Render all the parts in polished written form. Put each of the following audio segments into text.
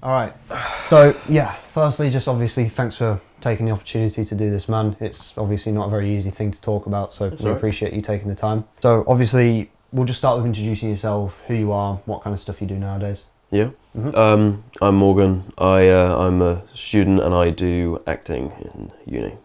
All right. So, yeah, firstly, just obviously thanks for taking the opportunity to do this, man. It's obviously not a very easy thing to talk about, so we appreciate you taking the time. So, obviously, we'll just start with introducing yourself, who you are, what kind of stuff you do nowadays. Yeah. I'm Morgan. I'm a student and I do acting in uni.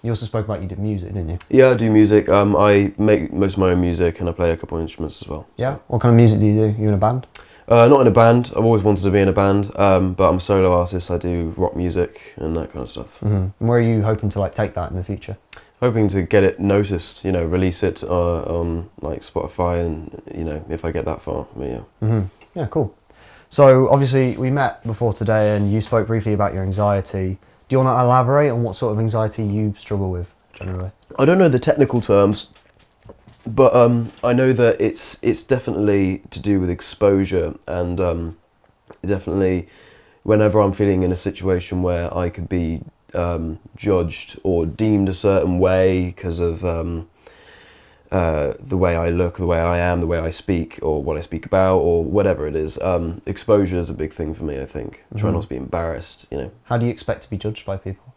You also spoke about you did music, didn't you? Yeah, I do music. I make most of my own music and I play a couple of instruments as well. Yeah? So. What kind of music do you do? You in a band? Not in a band. I've always wanted to be in a band, but I'm a solo artist. I do rock music and that kind of stuff. And where are you hoping to take that in the future? Hoping to get it noticed, release it on like Spotify and, if I get that far, yeah. Yeah, cool. So obviously we met before today and you spoke briefly about your anxiety. Do you want to elaborate on what sort of anxiety you struggle with generally? I don't know the technical terms, but I know that it's definitely to do with exposure and definitely whenever I'm feeling in a situation where I could be judged or deemed a certain way because of the way I look, the way I am, the way I speak, or what I speak about, or whatever it is. Exposure is a big thing for me, I think. Try not to be embarrassed, How do you expect to be judged by people?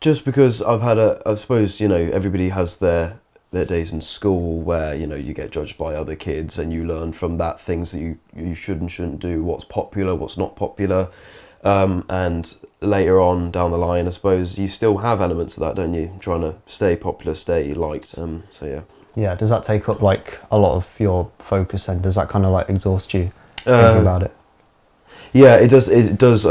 Just because I suppose, everybody has their days in school where, you get judged by other kids and you learn from that things that you should and shouldn't do, what's popular, what's not popular. And later on down the line, I suppose you still have elements of that, don't you? Trying to stay popular, stay liked. So yeah. Yeah. Does that take up a lot of your focus, and does that kind of exhaust you thinking about it? Yeah, it does. It does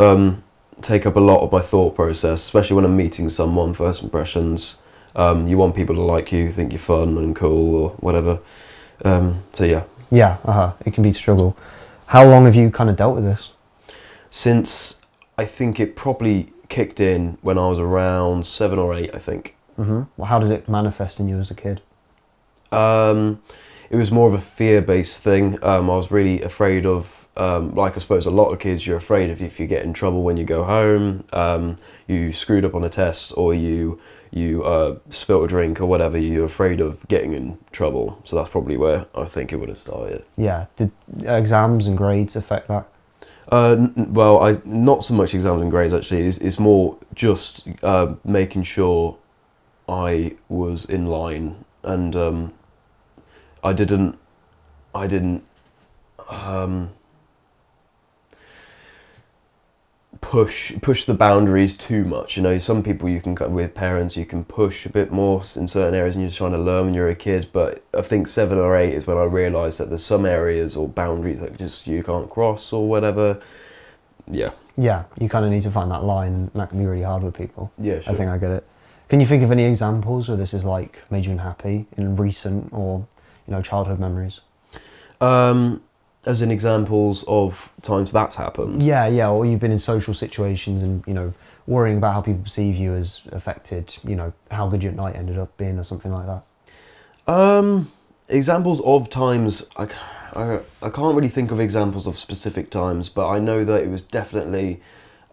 take up a lot of my thought process, especially when I'm meeting someone. First impressions. You want people to like you, think you're fun and cool, or whatever. So yeah. Yeah. It can be a struggle. How long have you kind of dealt with this? Since I think it probably kicked in when I was around 7 or 8, I think. Well, how did it manifest in you as a kid? It was more of a fear-based thing. I was really afraid of, I suppose a lot of kids, you're afraid of if you get in trouble when you go home, you screwed up on a test, or you spilt a drink or whatever, you're afraid of getting in trouble. So that's probably where I think it would have started. Yeah. Did exams and grades affect that? Well, not so much exams and grades actually. It's more just making sure I was in line, and I didn't push the boundaries too much. Some people with parents you can push a bit more in certain areas, and you're just trying to learn when you're a kid. But I think 7 or 8 is when I realised that there's some areas or boundaries that just you can't cross or whatever. Yeah. Yeah, you kind of need to find that line, and that can be really hard with people. Yeah, sure. I think I get it. Can you think of any examples where this has made you unhappy in recent or childhood memories? As in examples of times that's happened? Yeah, or you've been in social situations and, worrying about how people perceive you has affected, how good your night ended up being or something like that. Examples of times, I can't really think of examples of specific times, but I know that it was definitely,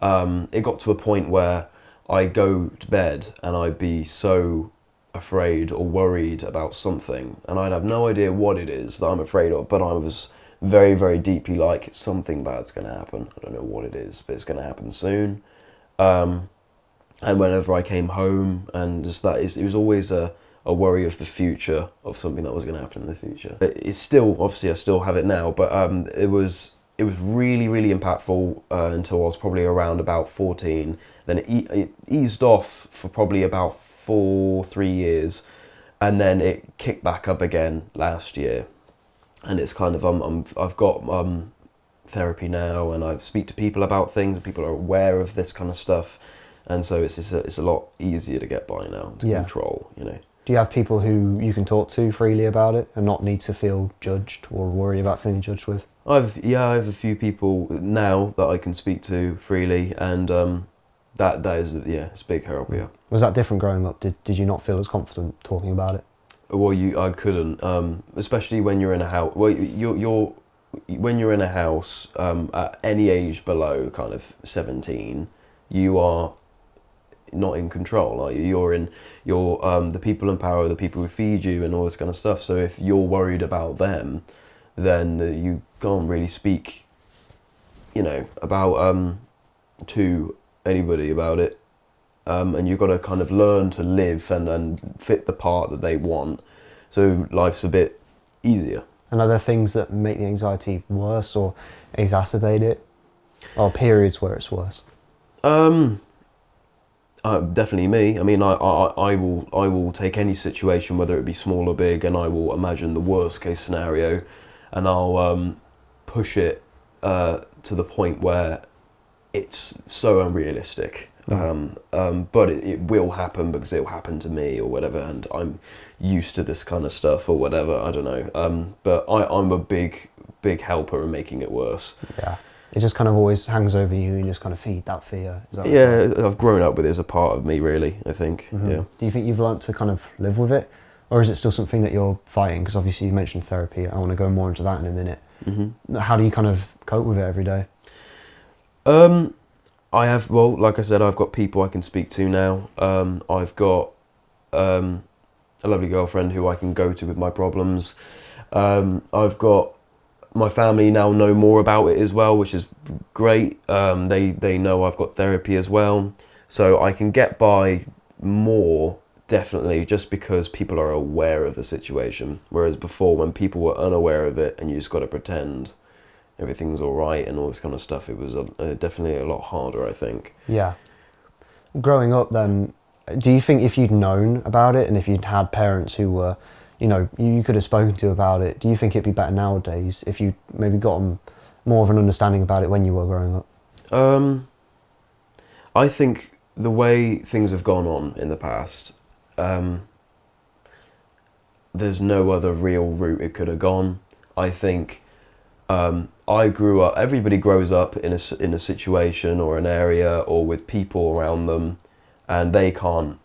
it got to a point where I go to bed and I'd be so afraid or worried about something, and I'd have no idea what it is that I'm afraid of, but I was very, very deeply something bad's going to happen. I don't know what it is, but it's going to happen soon. And whenever I came home, and just it was always a worry of the future, of something that was going to happen in the future. It's still, obviously I still have it now, but it was really, really impactful until I was probably around about 14. Then it eased off for probably about 3 years, and then it kicked back up again last year. And it's kind of I've got therapy now, and I speak to people about things, and people are aware of this kind of stuff, and so it's a lot easier to get by now, to control. Do you have people who you can talk to freely about it and not need to feel judged or worry about feeling judged with? I have a few people now that I can speak to freely, and that is it's a big help. Yeah. Was that different growing up? Did you not feel as confident talking about it? Well, I couldn't, especially when you're in a house. Well, when you're in a house at any age below kind of 17, you are not in control, are you? You're the people in power, the people who feed you, and all this kind of stuff. So if you're worried about them, then you can't really speak about to anybody about it, and you've got to kind of learn to live and fit the part that they want, so life's a bit easier. And are there things that make the anxiety worse or exacerbate it, or periods where it's worse? Definitely me. I mean, I will take any situation, whether it be small or big, and I will imagine the worst case scenario, and I'll push it to the point where it's so unrealistic. But it will happen because it will happen to me or whatever, and I'm used to this kind of stuff or whatever. I don't know. But I'm a big helper in making it worse. Yeah. It just kind of always hangs over you and you just kind of feed that fear. Is that what Yeah, it's like? I've grown up with it as a part of me, really, I think. Yeah. Do you think you've learnt to kind of live with it? Or is it still something that you're fighting? Because obviously you mentioned therapy. I want to go more into that in a minute. How do you kind of cope with it every day? I have, well, like I said, I've got people I can speak to now. I've got a lovely girlfriend who I can go to with my problems. I've got my family now know more about it as well, which is great. They know I've got therapy as well, so I can get by more, definitely, just because people are aware of the situation. Whereas before, when people were unaware of it and you just got to pretend everything's all right and all this kind of stuff, it was definitely a lot harder, I think. Yeah. Growing up then, do you think if you'd known about it and if you'd had parents who were, you could have spoken to about it, do you think it'd be better nowadays if you maybe gotten more of an understanding about it when you were growing up? I think the way things have gone on in the past, there's no other real route it could have gone. I think I grew up, everybody grows up in a situation or an area or with people around them, and they can't,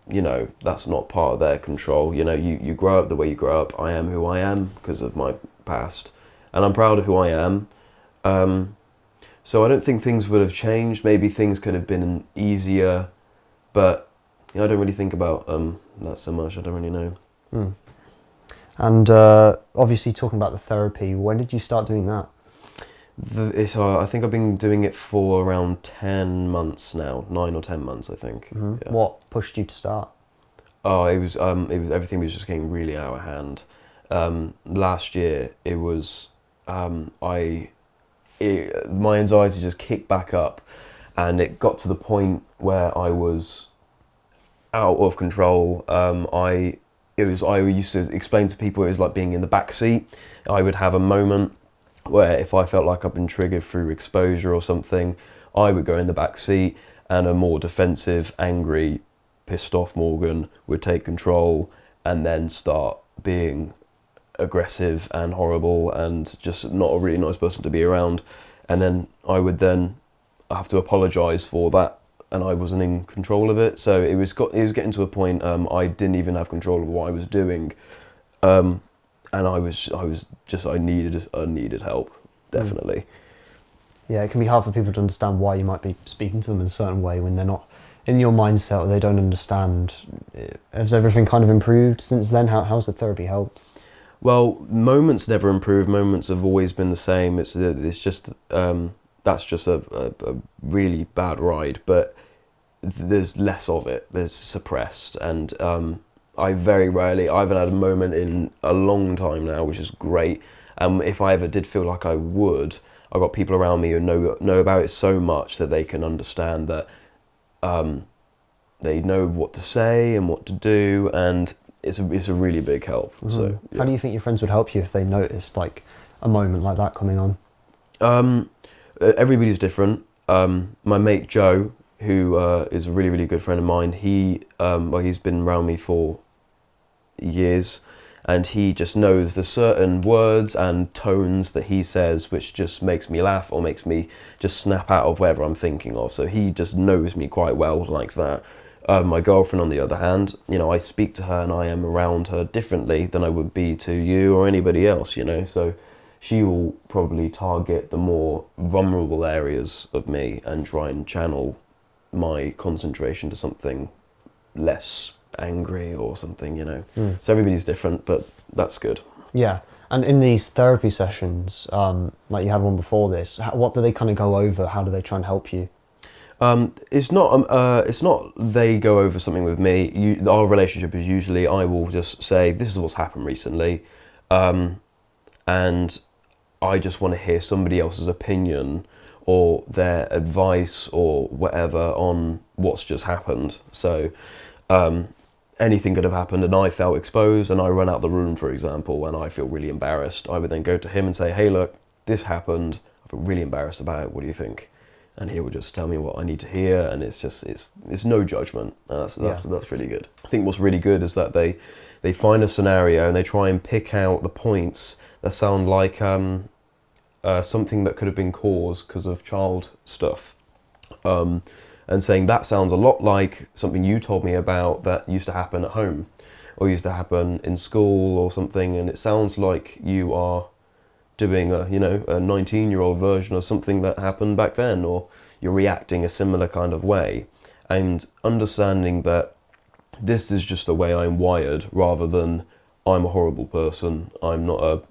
that's not part of their control. You grow up the way you grow up. I am who I am because of my past, and I'm proud of who I am. So I don't think things would have changed. Maybe things could have been easier, but I don't really think about that so much. I don't really know. And obviously talking about the therapy, when did you start doing that? I think I've been doing it for around 10 months now, 9 or 10 months, I think. Yeah. What pushed you to start? Oh, it was everything was just getting really out of hand. Last year, it was my anxiety just kicked back up, and it got to the point where I was out of control. I used to explain to people it was like being in the back seat. I would have a moment where if I felt like I've been triggered through exposure or something, I would go in the back seat, and a more defensive, angry, pissed off Morgan would take control and then start being aggressive and horrible and just not a really nice person to be around. And then I would then have to apologise for that, and I wasn't in control of it. So it was getting to a point I didn't even have control of what I was doing. And I needed help, definitely. Yeah, it can be hard for people to understand why you might be speaking to them in a certain way when they're not in your mindset or they don't understand. Has everything kind of improved since then? How's the therapy helped? Well, moments never improve. Moments have always been the same. It's just that's just a really bad ride, but there's less of it. There's suppressed, and I very rarely, I haven't had a moment in a long time now, which is great. If I ever did feel like I would, I've got people around me who know about it so much that they can understand that they know what to say and what to do, and it's a really big help. So yeah. How do you think your friends would help you if they noticed like a moment like that coming on? Everybody's different. My mate Joe, who is a really, really good friend of mine, he's been around me for years, and he just knows there's certain words and tones that he says which just makes me laugh or makes me just snap out of whatever I'm thinking of. So he just knows me quite well like that. My girlfriend, on the other hand, I speak to her and I am around her differently than I would be to you or anybody else, so she will probably target the more vulnerable areas of me and try and channel my concentration to something less angry or something, So everybody's different, but that's good. Yeah, And in these therapy sessions, like you had one before this, what do they kind of go over? How do they try and help you? It's not they go over something with me. Our relationship is usually I will just say, this is what's happened recently, and I just want to hear somebody else's opinion or their advice or whatever on what's just happened. So anything could have happened and I felt exposed and I run out the room, for example, and I feel really embarrassed. I would then go to him and say, hey, look, this happened. I feel really embarrassed about it. What do you think? And he will just tell me what I need to hear, and it's no judgment. That's really good. I think what's really good is that they find a scenario and they try and pick out the points that sound like something that could have been caused because of child stuff, and saying that sounds a lot like something you told me about that used to happen at home, or used to happen in school or something, and it sounds like you are doing a 19-year-old version of something that happened back then, or you're reacting a similar kind of way, and understanding that this is just the way I'm wired, rather than I'm a horrible person, I'm not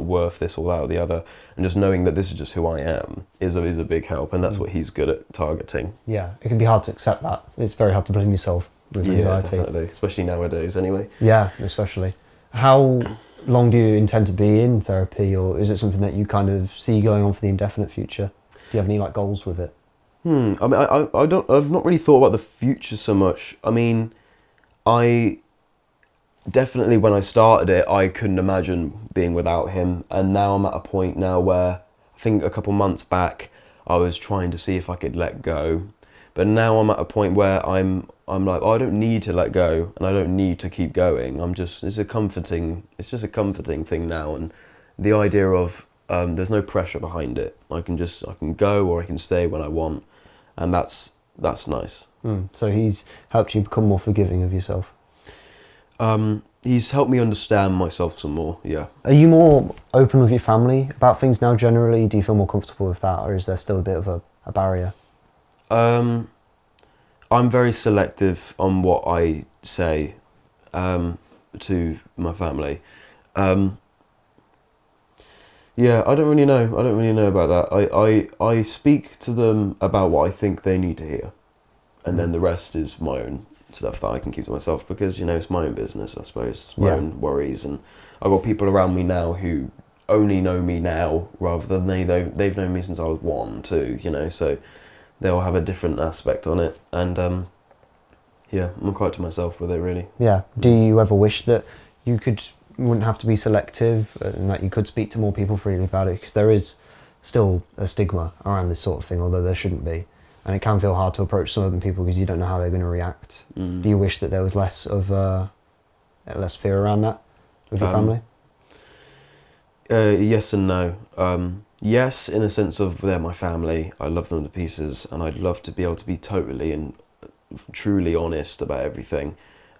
worth this or that or the other, and just knowing that this is just who I am is a big help, and that's what he's good at targeting. Yeah, it can be hard to accept that. It's very hard to blame yourself with anxiety. Definitely, especially nowadays anyway. Yeah, especially. How long do you intend to be in therapy, or is it something that you kind of see going on for the indefinite future? Do you have any goals with it? I mean, I've not really thought about the future so much. I mean, I definitely, when I started it, I couldn't imagine being without him, and now I'm at a point now where I think a couple months back I was trying to see if I could let go, but now I'm at a point where I'm like, oh, I don't need to let go, and I don't need to keep going. It's just a comforting thing now, and the idea of there's no pressure behind it. I can go or I can stay when I want, and that's nice. So he's helped you become more forgiving of yourself. He's helped me understand myself some more, yeah. Are you more open with your family about things now generally? Do you feel more comfortable with that, or is there still a bit of a barrier? I'm very selective on what I say to my family. Yeah, I don't really know about that. I speak to them about what I think they need to hear, and then the rest is my own stuff that I can keep to myself, because it's my own business, I suppose. It's my own worries, and I've got people around me now who only know me now, rather than they've known me since I was 1, 2, so they'll have a different aspect on it, and I'm quite to myself with it, really. Yeah. Do you ever wish that you wouldn't have to be selective, and that you could speak to more people freely about it? Because there is still a stigma around this sort of thing, although there shouldn't be. And it can feel hard to approach some other people because you don't know how they're going to react. Do you wish that there was less fear around that with your family? Yes and no. Yes, in a sense of they're my family. I love them to pieces, and I'd love to be able to be totally and truly honest about everything.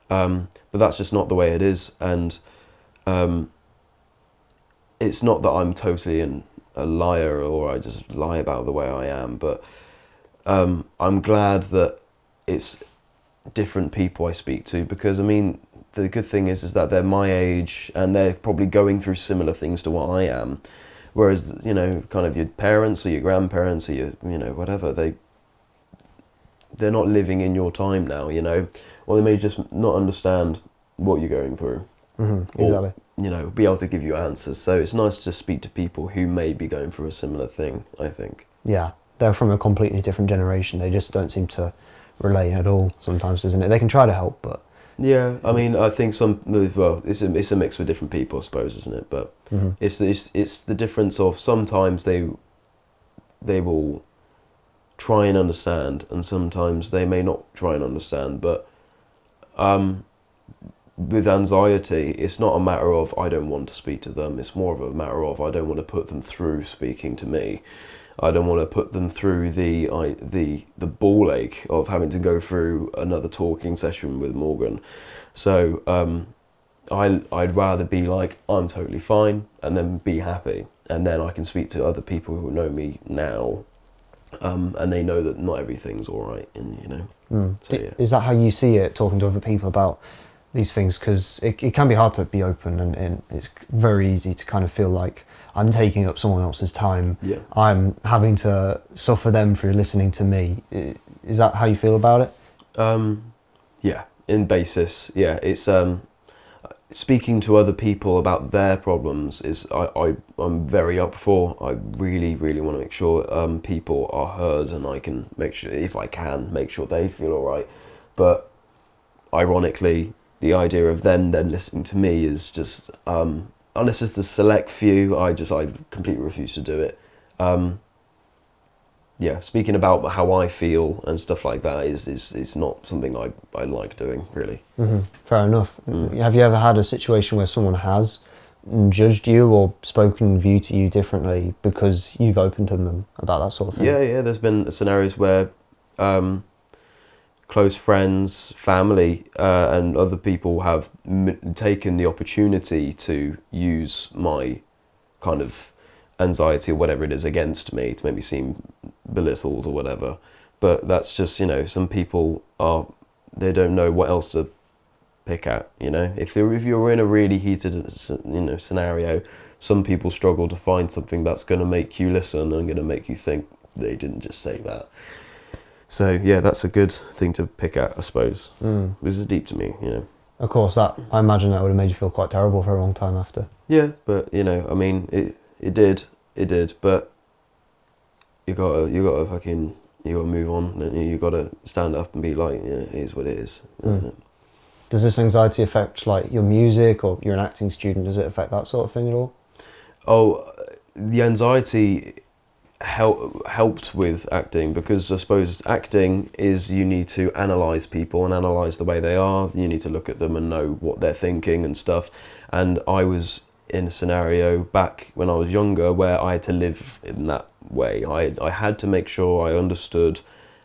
But that's just not the way it is, and it's not that I'm totally a liar or I just lie about the way I am, but I'm glad that it's different people I speak to, because I mean, the good thing is that they're my age and they're probably going through similar things to what I am, whereas kind of your parents or your grandparents or your whatever, they're not living in your time now, or they may just not understand what you're going through. Exactly. Or be able to give you answers. So it's nice to speak to people who may be going through a similar thing, I think. Yeah. They're from a completely different generation. They just don't seem to relate at all sometimes, isn't it? They can try to help, but... Yeah, I mean, I think it's a mix with different people, I suppose, isn't it? But it's the difference of sometimes they will try and understand, and sometimes they may not try and understand. But with anxiety, it's not a matter of I don't want to speak to them. It's more of a matter of I don't want to put them through speaking to me. I don't want to put them through the ball ache of having to go through another talking session with Morgan. So I'd rather be like, I'm totally fine, and then be happy, and then I can speak to other people who know me now, and they know that not everything's all right, and So, yeah. Is that how you see it, talking to other people about these things, because it can be hard to be open, and it's very easy to kind of feel like I'm taking up someone else's time. Yeah. I'm having to suffer them through listening to me. Is that how you feel about it? Yeah, in basis, yeah. It's speaking to other people about their problems is I'm very up for. I really, really want to make sure people are heard, and I can make sure, if I can, make sure they feel all right. But ironically, the idea of them then listening to me is just, unless it's the select few, I completely refuse to do it. Yeah, speaking about how I feel and stuff like that is not something I like doing, really. Mm-hmm. Fair enough. Have you ever had a situation where someone has judged you or spoken view to you differently because you've opened to them about that sort of thing? Yeah, there's been scenarios where close friends, family, and other people have taken the opportunity to use my kind of anxiety or whatever it is against me to make me seem belittled or whatever. But that's just, some people they don't know what else to pick at, if you're in a really heated scenario, some people struggle to find something that's going to make you listen and going to make you think they didn't just say that. So yeah, that's a good thing to pick at, I suppose. This is deep to me, Of course, I imagine that would have made you feel quite terrible for a long time after. Yeah, but I mean, it did, but you gotta move on, and you gotta stand up and be like, yeah, it is what it is. Does this anxiety affect like your music, or you're an acting student? Does it affect that sort of thing at all? Oh, the anxiety helped with acting, because I suppose acting is, you need to analyse people and analyse the way they are. You need to look at them and know what they're thinking and stuff. And I was in a scenario back when I was younger where I had to live in that way. I had to make sure I understood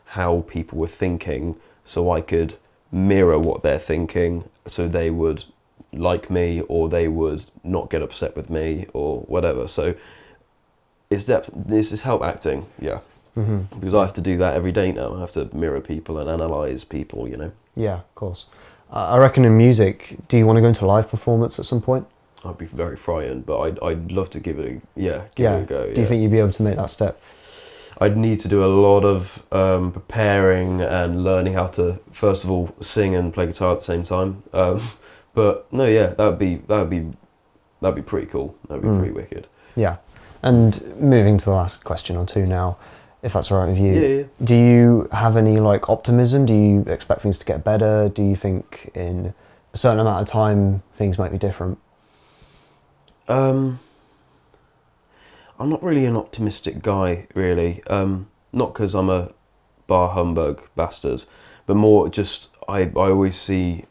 how people were thinking, so I could mirror what they're thinking, so they would like me, or they would not get upset with me, or whatever. So this is help acting, yeah. Because I have to do that every day now. I have to mirror people and analyse people, Yeah, of course. I reckon in music, do you want to go into live performance at some point? I'd be very frightened, but I'd love to give it a go. Do you think you'd be able to make that step? I'd need to do a lot of preparing and learning how to, first of all, sing and play guitar at the same time. But no, yeah, that'd be pretty cool. That'd be pretty wicked. Yeah. And moving to the last question or two now, if that's all right with you. Yeah. Do you have any like optimism? Do you expect things to get better? Do you think in a certain amount of time things might be different? I'm not really an optimistic guy, really. Not because I'm a bar humbug bastard, but more just I always see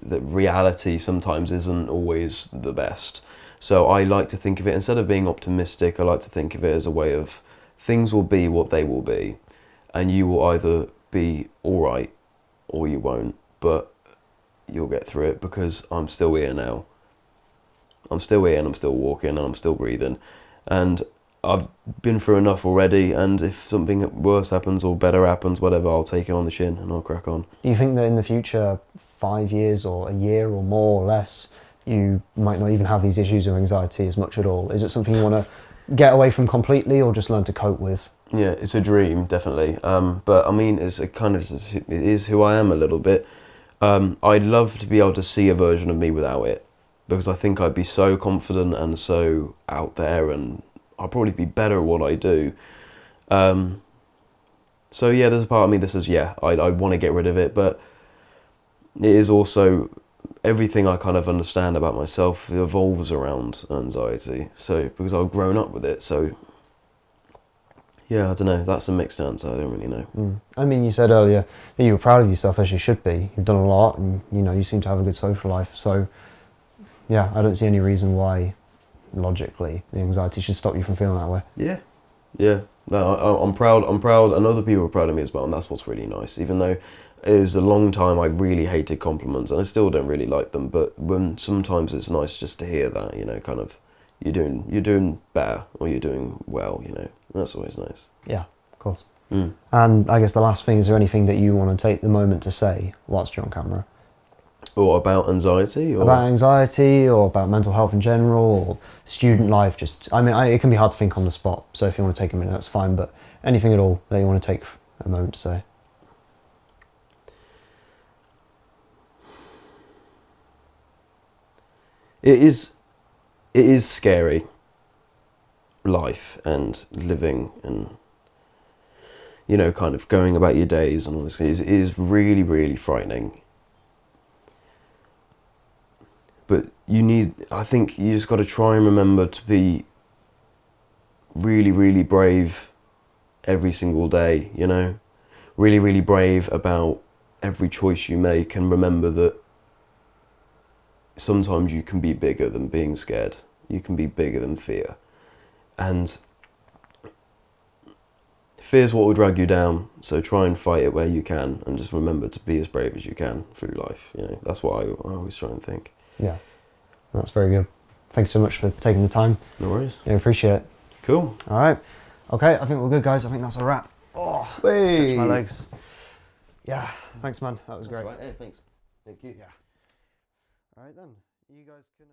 that reality sometimes isn't always the best. So I like to think of it, instead of being optimistic, I like to think of it as a way of, things will be what they will be, and you will either be alright or you won't, but you'll get through it, because I'm still here now. I'm still here, and I'm still walking, and I'm still breathing, and I've been through enough already, and if something worse happens or better happens, whatever, I'll take it on the chin and I'll crack on. Do you think that in the future, 5 years or a year or more or less, you might not even have these issues of anxiety as much at all? Is it something you want to get away from completely, or just learn to cope with? Yeah, it's a dream, definitely. But I mean, it is who I am a little bit. I'd love to be able to see a version of me without it, because I think I'd be so confident and so out there, and I'd probably be better at what I do. So yeah, there's a part of me that says, yeah, I want to get rid of it, but it is also, everything I kind of understand about myself evolves around anxiety. So, because I've grown up with it, so yeah, I don't know. That's a mixed answer. I don't really know. I mean, you said earlier that you were proud of yourself, as you should be. You've done a lot, and you seem to have a good social life. So, yeah, I don't see any reason why, logically, the anxiety should stop you from feeling that way. Yeah. No, I'm proud. I'm proud, and other people are proud of me as well, and that's what's really nice. Even though it was a long time I really hated compliments, and I still don't really like them. But when sometimes it's nice just to hear that, kind of, you're doing better, or you're doing well, That's always nice. Yeah, of course. And I guess the last thing, is there anything that you want to take the moment to say whilst you're on camera? Or about anxiety? Or? About anxiety, or about mental health in general, or student life. Just, I mean, it can be hard to think on the spot. So if you want to take a minute, that's fine. But anything at all that you want to take a moment to say. It is scary, life and living and, you know, kind of going about your days and all this. It is really, really frightening. But I think you just got to try and remember to be really, really brave every single day, you know? Really, really brave about every choice you make, and remember that sometimes you can be bigger than being scared. You can be bigger than fear. And fear's what will drag you down, so try and fight it where you can, and just remember to be as brave as you can through life, you know? That's what I always try and think. Yeah, that's very good. Thank you so much for taking the time. No worries. Yeah, appreciate it. Cool. All right. Okay, I think we're good, guys. I think that's a wrap. Oh, hey. Touch my legs. Yeah, thanks, man. That was great. Right. Hey, thanks. Thank you. Yeah. All right, then. You guys can...